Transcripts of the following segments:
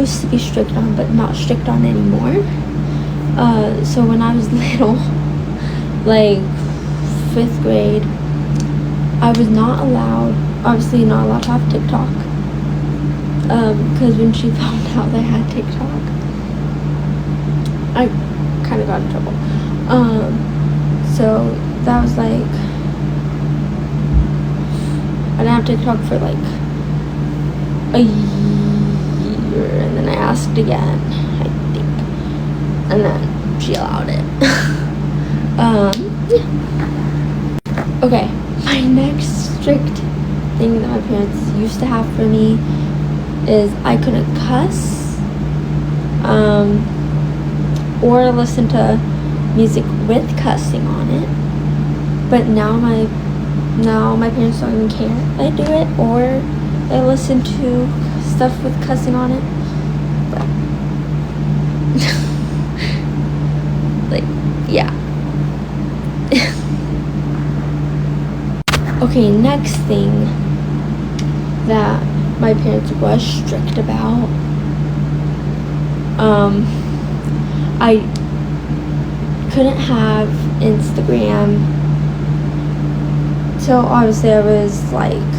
used to be strict on, but not strict on anymore. So when I was little, like 5th grade, I was obviously not allowed to have TikTok. Because when she found out I had TikTok, I kind of got in trouble. So that was like, I didn't have TikTok for like a year, and then I asked again, I think, and then she allowed it. Yeah. Okay, my next strict thing that my parents used to have for me is I couldn't cuss, or listen to music with cussing on it. But now my parents don't even care if I do it or I listen to stuff with cussing on it. But like, yeah. Okay, next thing that my parents were strict about, I couldn't have Instagram till obviously I was like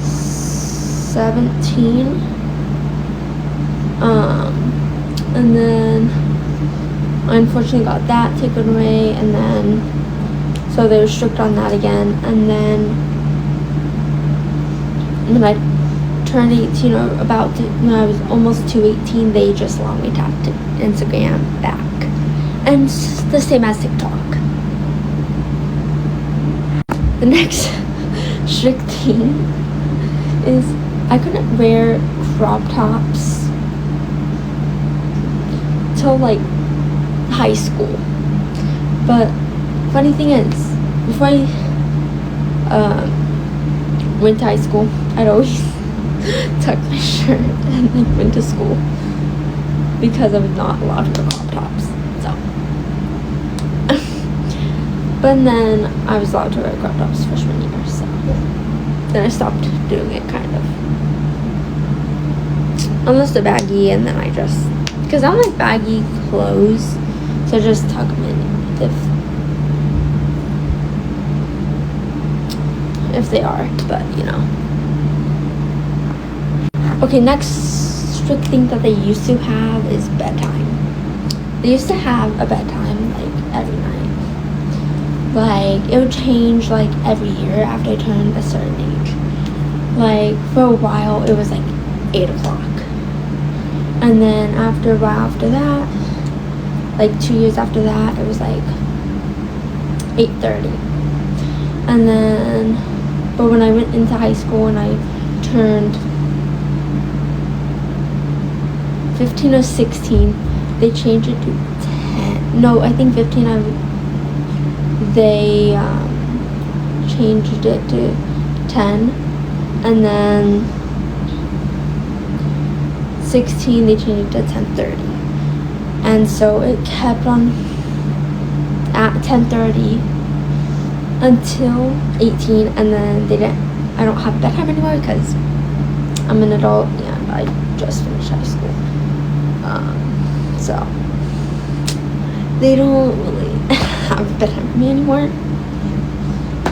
17, and then I unfortunately got that taken away, and then so they were strict on that again. And then when I turned 18, or when I was almost to 18, they just allowed me to have Instagram back, and it's the same as TikTok. The next strict thing is I couldn't wear crop tops till like high school. But funny thing is, before I went to high school, I'd always tuck my shirt and like went to school because I was not allowed to wear crop tops. So, but then I was allowed to wear crop tops freshman year. So then I stopped doing it, kind of, unless they're baggy, and then because I don't like baggy clothes, so I just tuck them in if they are, but you know. Okay, next strict thing that they used to have is bedtime. They used to have a bedtime like every night. Like it would change like every year after I turned a certain age. Like for a while it was like 8 o'clock. And then after a while after that, like 2 years after that, it was like 8:30. And then, but when I went into high school and I turned 15 or 16, they changed it to 10. No, I think 15. They changed it to 10, and then 16 they changed it to 10:30, and so it kept on at 10:30 until 18, and then I don't have bedtime anymore because I'm an adult and I just finished high school. So they don't really have bedtime for me anymore.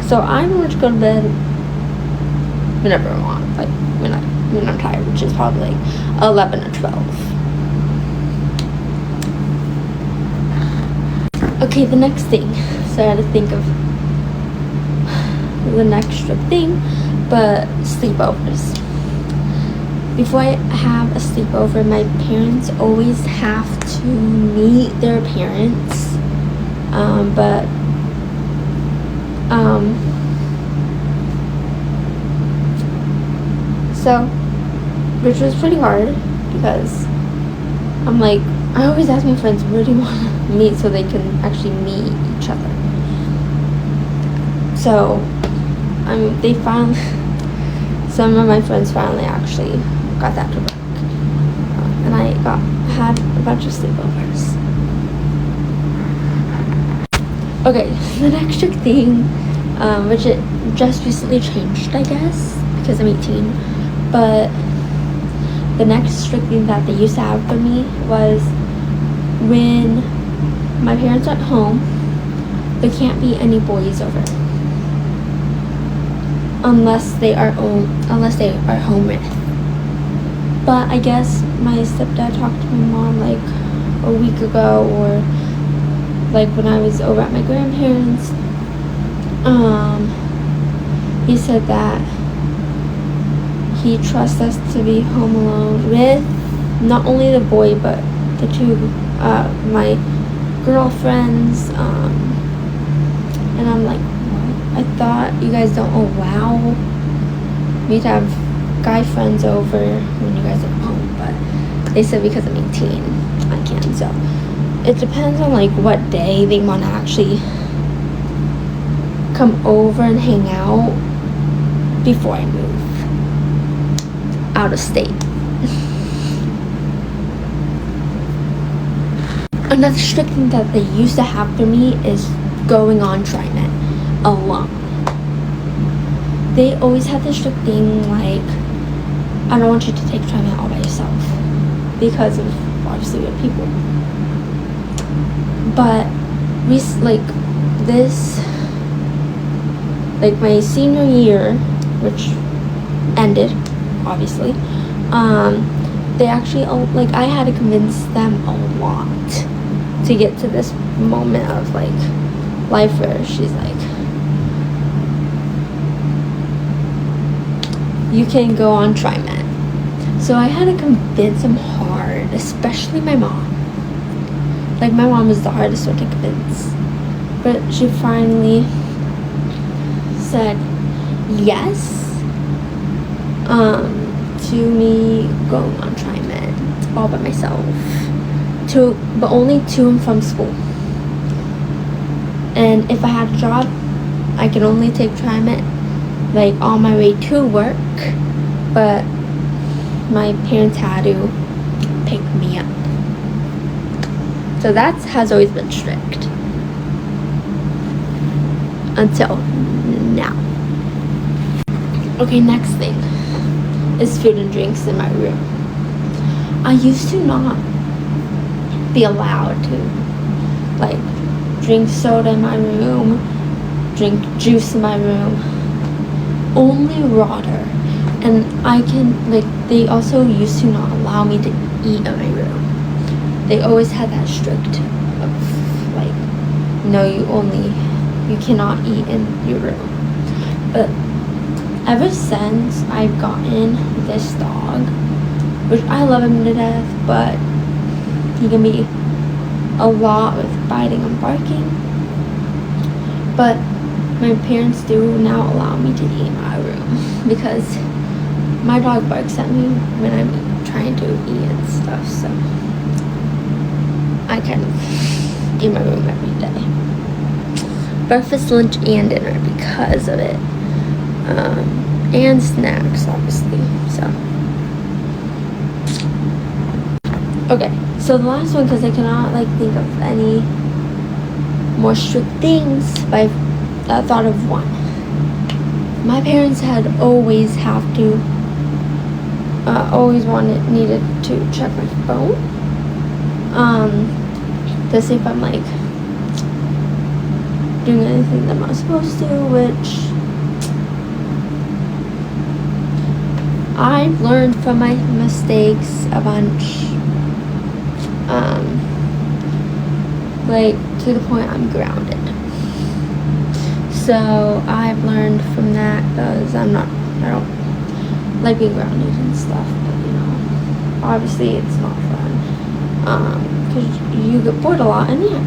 So I'm going to go to bed whenever I want, like when I'm tired, which is probably like 11 or 12. Okay, the next thing. So I had to think of the next thing, but sleepovers. Before I have a sleepover, my parents always have to meet their parents, so, which was pretty hard because I'm like, I always ask my friends, where do you want to meet so they can actually meet each other? So, they finally, some of my friends finally actually got that to work, and I had a bunch of sleepovers. Okay, the next strict thing, which it just recently changed, I guess, because I'm 18, but the next strict thing that they used to have for me was when my parents are at home, there can't be any boys over unless they are home with. But I guess my stepdad talked to my mom like a week ago, or like when I was over at my grandparents. He said that he trusts us to be home alone with not only the boy but the two my girlfriends. And I'm like, what? I thought you guys don't allow me to have guy friends over when you guys are home, but they said because I'm 18 I can. So it depends on like what day they want to actually come over and hang out before I move out of state. Another strict thing that they used to have for me is going on TriMet alone. They always had this strict thing like, I don't want you to take TriMet all by yourself because of obviously your people. But like my senior year, which ended obviously, they actually like I had to convince them a lot to get to this moment of like life where she's like, you can go on TriMet. So I had to convince them hard, especially my mom. Like my mom was the hardest one to convince, but she finally said yes to me going on TriMet all by myself, but only to and from school. And if I had a job, I could only take TriMet like on my way to work, but my parents had to pick me up. So that has always been strict until now. Okay, next thing is food and drinks in my room. I used to not be allowed to like drink soda in my room, drink juice in my room, only water. And they also used to not allow me to eat in my room. They always had that strict of like, no, you cannot eat in your room. But ever since I've gotten this dog, which I love him to death, but he can be a lot with biting and barking. But my parents do now allow me to eat in my room because my dog barks at me when I'm trying to eat and stuff. So I kind of eat in my room every day. Breakfast, lunch, and dinner because of it. And snacks, obviously. So okay, so the last one, because I cannot like think of any more strict things, but I thought of one. My parents had always needed to check my phone to see if I'm like doing anything that I'm not supposed to, which I've learned from my mistakes a bunch. Like to the point I'm grounded. So I've learned from that because I don't like being grounded and stuff, but you know, obviously it's not fun because you get bored a lot. And yeah,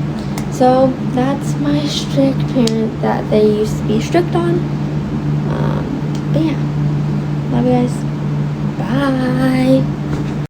so that's my strict parent that they used to be strict on. But yeah, love you guys. Bye.